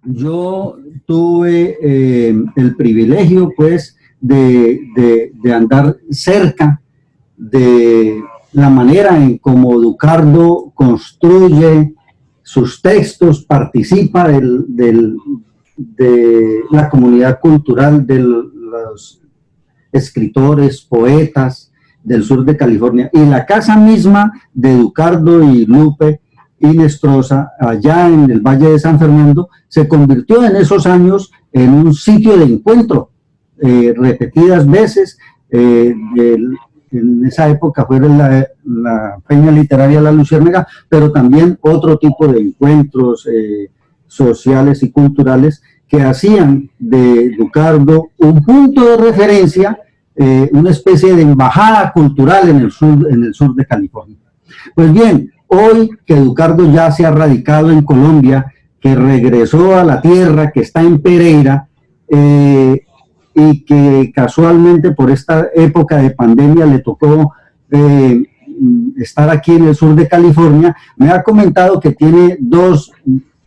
yo tuve el privilegio, pues, de andar cerca de la manera en cómo Ducardo construye sus textos, participa de la comunidad cultural de los escritores, poetas del sur de California. Y la casa misma de Ducardo y Lupe Hinestrosa, allá en el Valle de San Fernando, se convirtió en esos años en un sitio de encuentro, repetidas veces. En esa época fue la Peña Literaria La Luciérnaga, pero también otro tipo de encuentros sociales y culturales que hacían de Ducardo un punto de referencia, una especie de embajada cultural en el sur de California. Pues bien, hoy que Ducardo ya se ha radicado en Colombia, que regresó a la tierra, que está en Pereira, y que casualmente por esta época de pandemia le tocó estar aquí en el sur de California, me ha comentado que tiene 2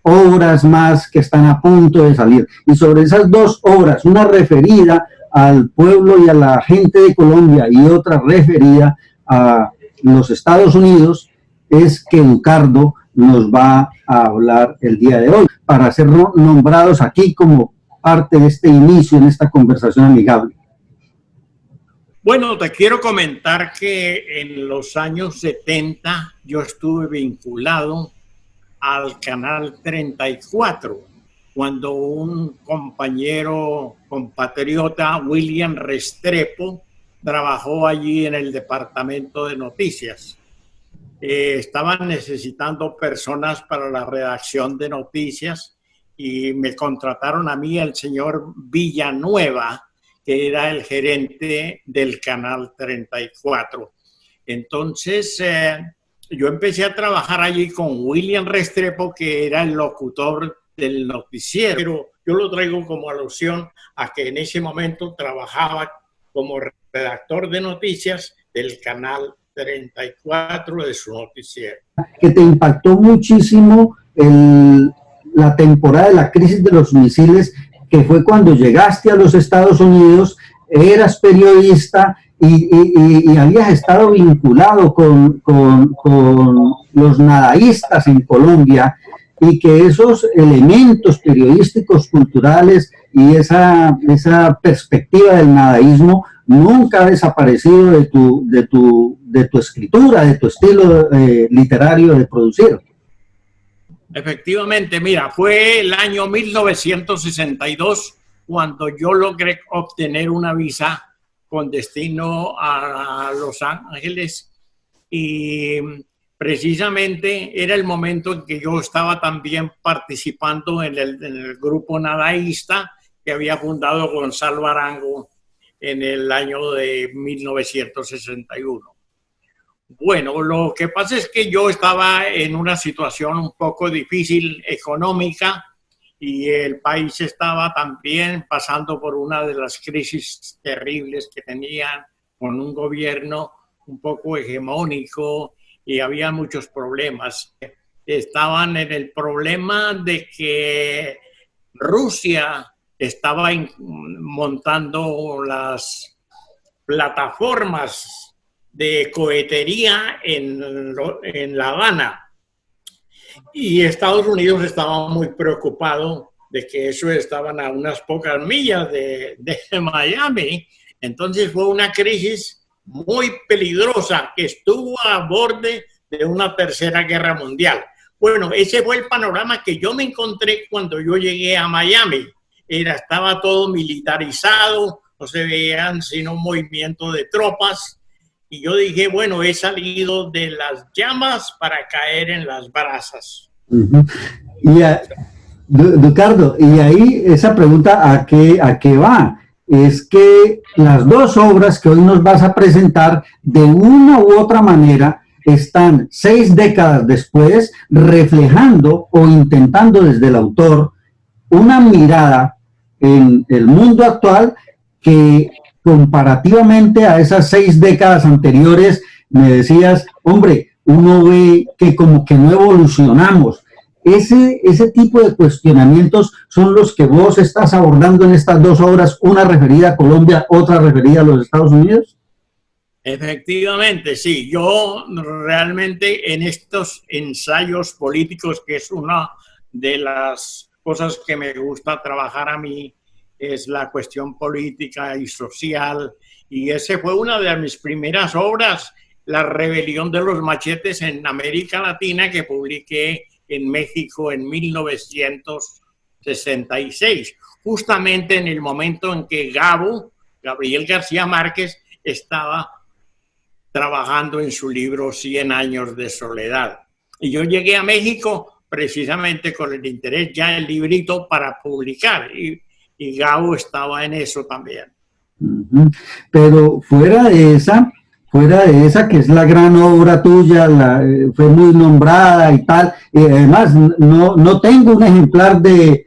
obras más que están a punto de salir. Y sobre esas 2 obras, una referida al pueblo y a la gente de Colombia y otra referida a los Estados Unidos, es que Ducardo nos va a hablar el día de hoy, para ser nombrados aquí como parte de este inicio en esta conversación amigable. Bueno, te quiero comentar que en los años 70 yo estuve vinculado al Canal 34, cuando un compatriota, William Restrepo, trabajó allí en el departamento de noticias. Estaban necesitando personas para la redacción de noticias y me contrataron a mí, el señor Villanueva, que era el gerente del Canal 34. Entonces, yo empecé a trabajar allí con William Restrepo, que era el locutor del noticiero. Pero yo lo traigo como alusión a que en ese momento trabajaba como redactor de noticias del Canal 34 de su noticiero. Que te impactó muchísimo la temporada de la crisis de los misiles, que fue cuando llegaste a los Estados Unidos, eras periodista y habías estado vinculado con los nadaístas en Colombia, y que esos elementos periodísticos, culturales y esa perspectiva del nadaísmo nunca ha desaparecido de tu escritura, de tu estilo literario de producir. Efectivamente, mira, fue el año 1962 cuando yo logré obtener una visa con destino a Los Ángeles, y precisamente era el momento en que yo estaba también participando en el grupo nadaísta que había fundado Gonzalo Arango en el año de 1961. Bueno, lo que pasa es que yo estaba en una situación un poco difícil económica, y el país estaba también pasando por una de las crisis terribles que tenían, con un gobierno un poco hegemónico, y había muchos problemas. Estaban en el problema de que Rusia estaba montando las plataformas de cohetería en La Habana, y Estados Unidos estaba muy preocupado de que eso estaban a unas pocas millas de Miami. Entonces fue una crisis muy peligrosa que estuvo a borde de una tercera guerra mundial. Bueno, ese fue el panorama que yo me encontré cuando yo llegué a Miami. Estaba todo militarizado, no se veían sino movimiento de tropas, y yo dije, bueno, he salido de las llamas para caer en las brasas. Y Ducardo, y ahí esa pregunta, ¿a qué va? Es que las 2 obras que hoy nos vas a presentar, de una u otra manera, están 6 décadas después reflejando o intentando desde el autor una mirada en el mundo actual que, comparativamente a esas 6 décadas anteriores, me decías, hombre, uno ve que como que no evolucionamos. ese tipo de cuestionamientos son los que vos estás abordando en estas 2 horas, una referida a Colombia, otra referida a los Estados Unidos. Efectivamente, sí. Yo realmente en estos ensayos políticos, que es una de las cosas que me gusta trabajar a mí, es la cuestión política y social. Y esa fue una de mis primeras obras, La rebelión de los machetes en América Latina, que publiqué en México en 1966, justamente en el momento en que Gabriel García Márquez, estaba trabajando en su libro 100 años de soledad. Y yo llegué a México precisamente con el interés ya del librito para publicar, y Gabo estaba en eso también. Pero fuera de esa que es la gran obra tuya, fue muy nombrada y tal, y además no tengo un ejemplar de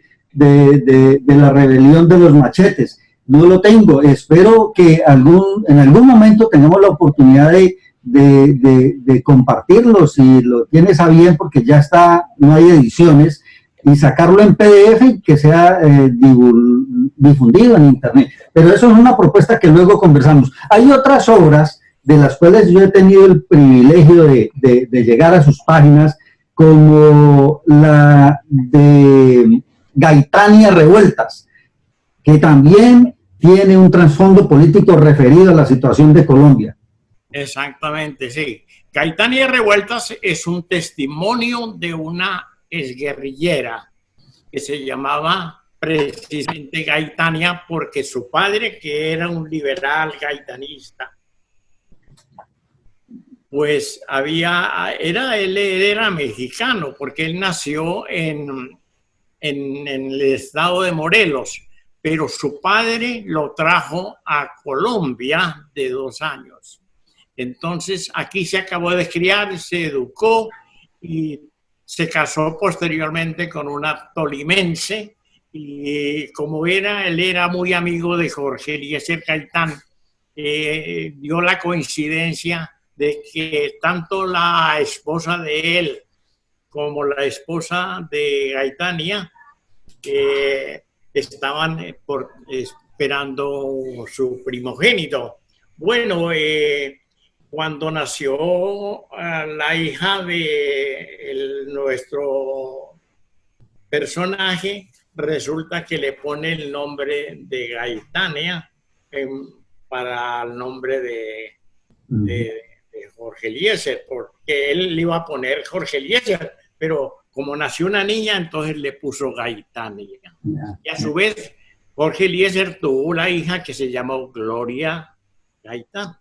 la rebelión de los machetes, no lo tengo, espero que en algún momento tengamos la oportunidad de compartirlo, si lo tienes a bien, porque ya está, no hay ediciones, y sacarlo en PDF y que sea difundido en internet. Pero eso es una propuesta que luego conversamos. Hay otras obras de las cuales yo he tenido el privilegio de llegar a sus páginas, como la de Gaitania Revueltas, que también tiene un trasfondo político referido a la situación de Colombia. Exactamente, sí. Gaitania Revueltas es un testimonio de una exguerrillera que se llamaba precisamente Gaitania, porque su padre, que era un liberal gaitanista, pues él era mexicano, porque él nació en el estado de Morelos, pero su padre lo trajo a Colombia de 2 años. Entonces aquí se acabó de criar, se educó y se casó posteriormente con una tolimense, y como él era muy amigo de Jorge Eliezer Gaitán, dio la coincidencia de que tanto la esposa de él como la esposa de Gaitania estaban esperando su primogénito. Bueno, cuando nació la hija de nuestro personaje, resulta que le pone el nombre de Gaitania para el nombre de Jorge Eliezer, porque él le iba a poner Jorge Eliezer, pero como nació una niña, entonces le puso Gaitania. Y a su vez, Jorge Eliezer tuvo una hija que se llamó Gloria Gaitán.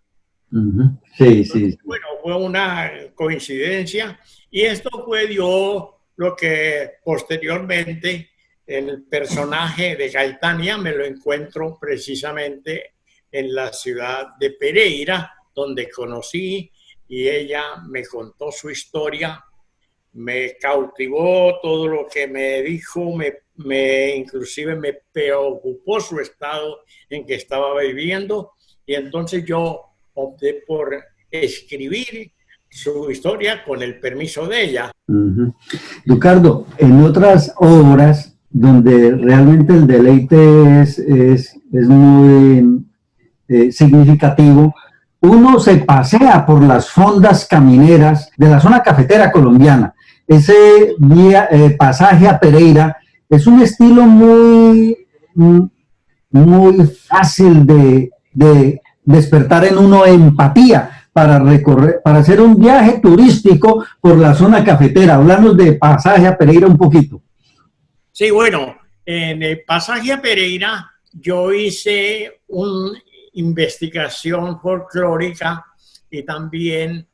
Sí, sí. Bueno, fue una coincidencia, y esto dio lo que posteriormente el personaje de Gaitania me lo encuentro precisamente en la ciudad de Pereira, donde conocí, y ella me contó su historia, me cautivó todo lo que me dijo, inclusive me preocupó su estado en que estaba viviendo, y entonces yo opté por escribir su historia con el permiso de ella. Ricardo, en otras obras donde realmente el deleite es muy significativo, uno se pasea por las fondas camineras de la zona cafetera colombiana. Ese pasaje a Pereira es un estilo muy fácil de despertar en uno empatía para hacer un viaje turístico por la zona cafetera. Háblanos de pasaje a Pereira un poquito. Sí, bueno, en el pasaje a Pereira yo hice una investigación folclórica y también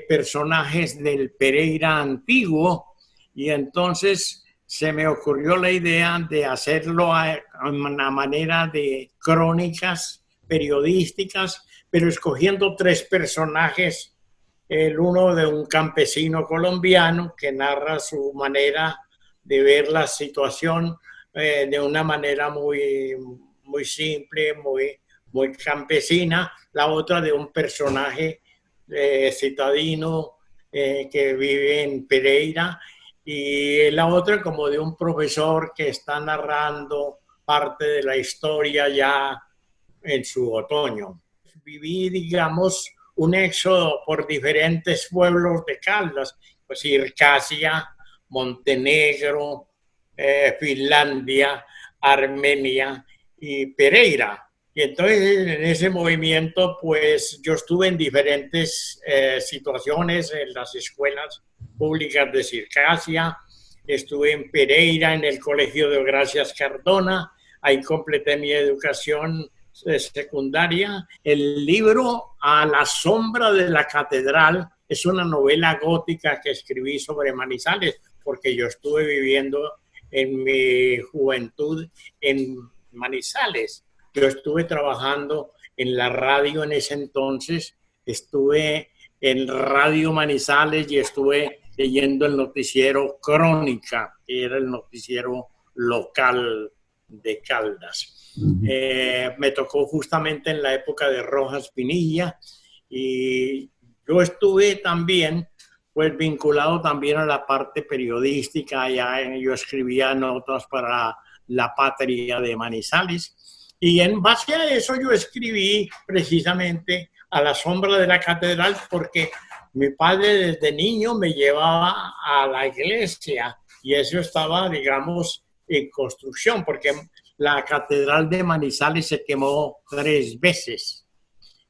personajes del Pereira antiguo, y entonces se me ocurrió la idea de hacerlo a una manera de crónicas periodísticas, pero escogiendo 3 personajes, el uno de un campesino colombiano que narra su manera de ver la situación de una manera muy simple, muy campesina, la otra de un personaje citadino que vive en Pereira, y la otra como de un profesor que está narrando parte de la historia ya en su otoño. Viví, digamos, un éxodo por diferentes pueblos de Caldas, pues Circasia, Montenegro, Finlandia, Armenia y Pereira. Y entonces en ese movimiento, pues yo estuve en diferentes situaciones en las escuelas públicas de Circasia, estuve en Pereira, en el Colegio de Gracias Cardona, ahí completé mi educación secundaria. El libro A la sombra de la catedral es una novela gótica que escribí sobre Manizales, porque yo estuve viviendo en mi juventud en Manizales. Yo estuve trabajando en la radio en ese entonces, estuve en Radio Manizales y estuve leyendo el noticiero Crónica, que era el noticiero local de Caldas. Me tocó justamente en la época de Rojas Pinilla y yo estuve también pues vinculado también a la parte periodística. Ya yo escribía notas para La Patria de Manizales y en base a eso yo escribí precisamente A la sombra de la catedral, porque mi padre desde niño me llevaba a la iglesia y eso estaba, digamos, en construcción, porque la catedral de Manizales se quemó 3 veces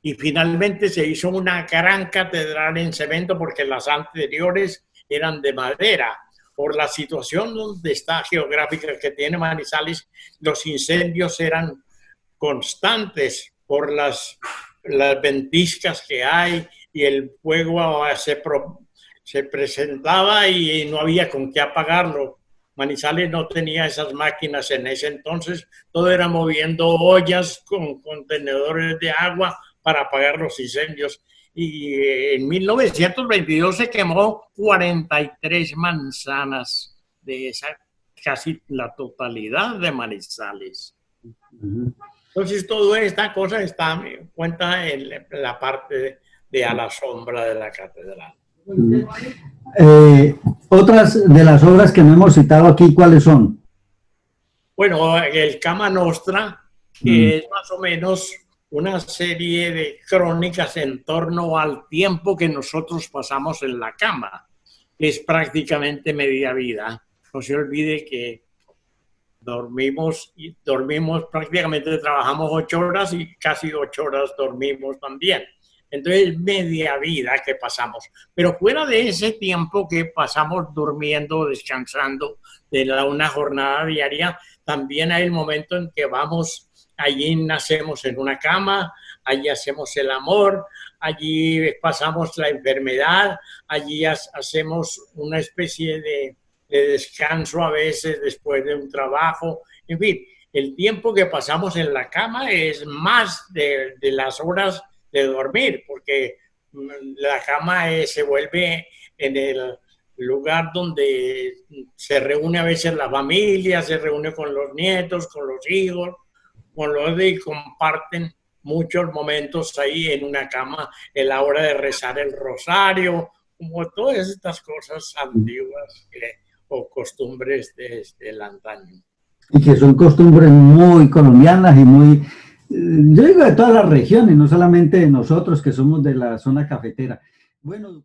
y finalmente se hizo una gran catedral en cemento porque las anteriores eran de madera. Por la situación donde está geográfica que tiene Manizales, los incendios eran constantes por las ventiscas que hay y el fuego se presentaba y no había con qué apagarlo. Manizales no tenía esas máquinas en ese entonces, todo era moviendo ollas con contenedores de agua para apagar los incendios. Y en 1922 se quemó 43 manzanas de esa, casi la totalidad de Manizales. Entonces, toda esta cosa está en cuenta en la parte de A la sombra de la catedral. Otras de las obras que no hemos citado aquí, ¿cuáles son? Bueno, el Cama Nostra, que es más o menos una serie de crónicas en torno al tiempo que nosotros pasamos en la cama. Es prácticamente media vida. No se olvide que dormimos prácticamente, trabajamos 8 horas y casi 8 horas dormimos también. Entonces, media vida que pasamos. Pero fuera de ese tiempo que pasamos durmiendo, descansando de una jornada diaria, también hay el momento en que vamos, allí nacemos en una cama, allí hacemos el amor, allí pasamos la enfermedad, allí hacemos una especie de descanso a veces después de un trabajo. En fin, el tiempo que pasamos en la cama es más de las horas de dormir, porque la cama se vuelve en el lugar donde se reúne a veces la familia, se reúne con los nietos, con los hijos, con los y comparten muchos momentos ahí en una cama, en la hora de rezar el rosario, como todas estas cosas antiguas o costumbres desde el antaño. Y que son costumbres muy colombianas y muy, yo digo, de todas las regiones, no solamente de nosotros que somos de la zona cafetera. Bueno.